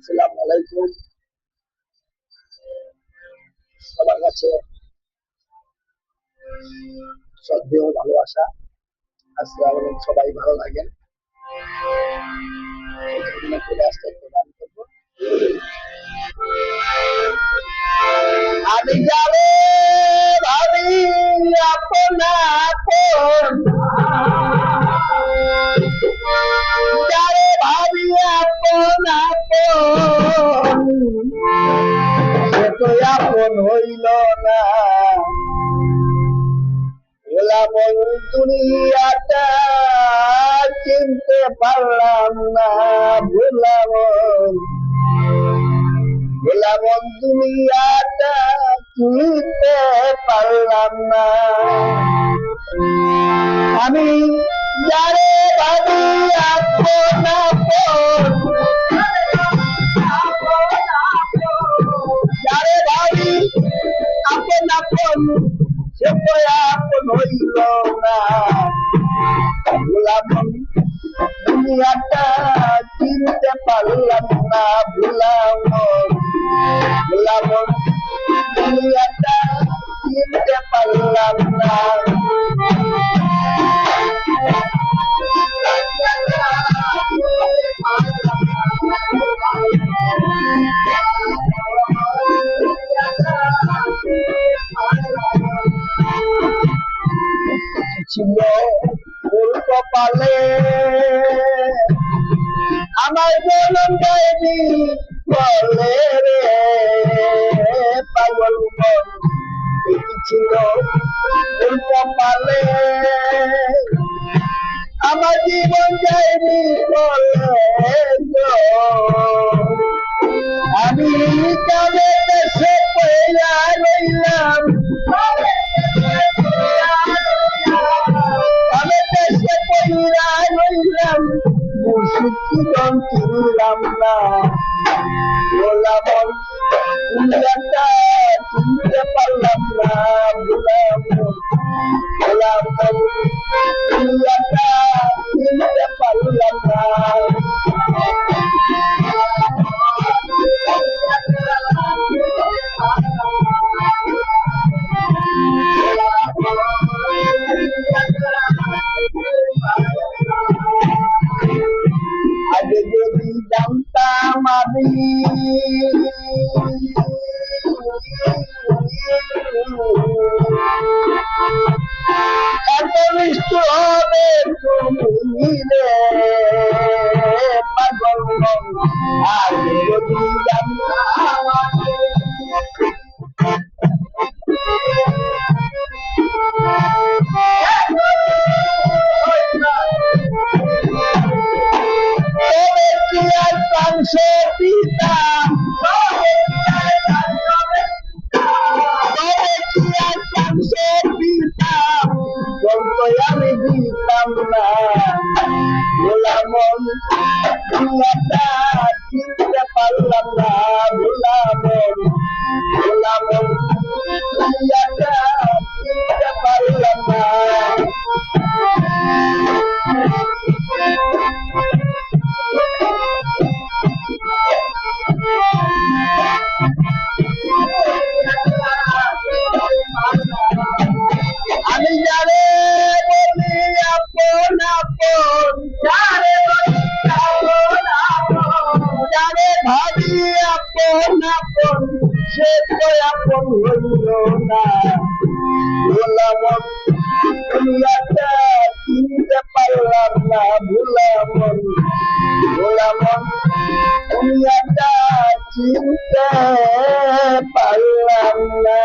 আসসালামু আলাইকুম। সবার কাছে শ্রদ্ধেয় ভালোবাসা। আজকে আমাদের সবাই ভালো লাগেন। আমি যাবে ভাবি আপনা আপন, যারে ভাবি আপন আপন, সে তো আপন হইল না। গোলামন দুনিয়াটা চিনতে পারলাম না, গোলামন দুনিয়াটা চিনতে পারলাম না। আমি যারে ভাবি আপন আপন, যারে ভাবি আপন আপন, সে তো আপন হইল না। গোলামন দুনিয়াটা চিনতে পারলাম না, গোলামন দুনিয়াটা চিনতে পারলাম না। ছিল ওর কপালে আমার জনম দেয়নি বলে রে পাগল মন, ছিল ওর কপালে আমার জীবন যায়নি বলে গো। আমি কালে দেশে পয়লা রইলাম, আমি দেশে পয়লা রইলাম, মুর্শিদগণ চিনলাম না। গোলামন দুনিয়াটা চিনতে পারলাম না, গোলামন দুনিয়াটা চিনতে পারলাম না। আগে যদি জানতাম আমি এত নিষ্ঠুর হবে তুমি রে পাগল মন, আগে যদি জানতাম সে পিতা আমি দিতাম না। গোলামন দুনিয়াটা চিনতে পারলাম না, গোলামন দুনিয়াটা চিনতে পারলাম না। আমি যারে বলি আপন আপন, যারে ভাবি আপন আপন, সে তো আপন হইল না। গোলামন দুনিয়াটা চিনতে পারলাম না, গোলামন দুনিয়াটা চিনতে পারলাম না।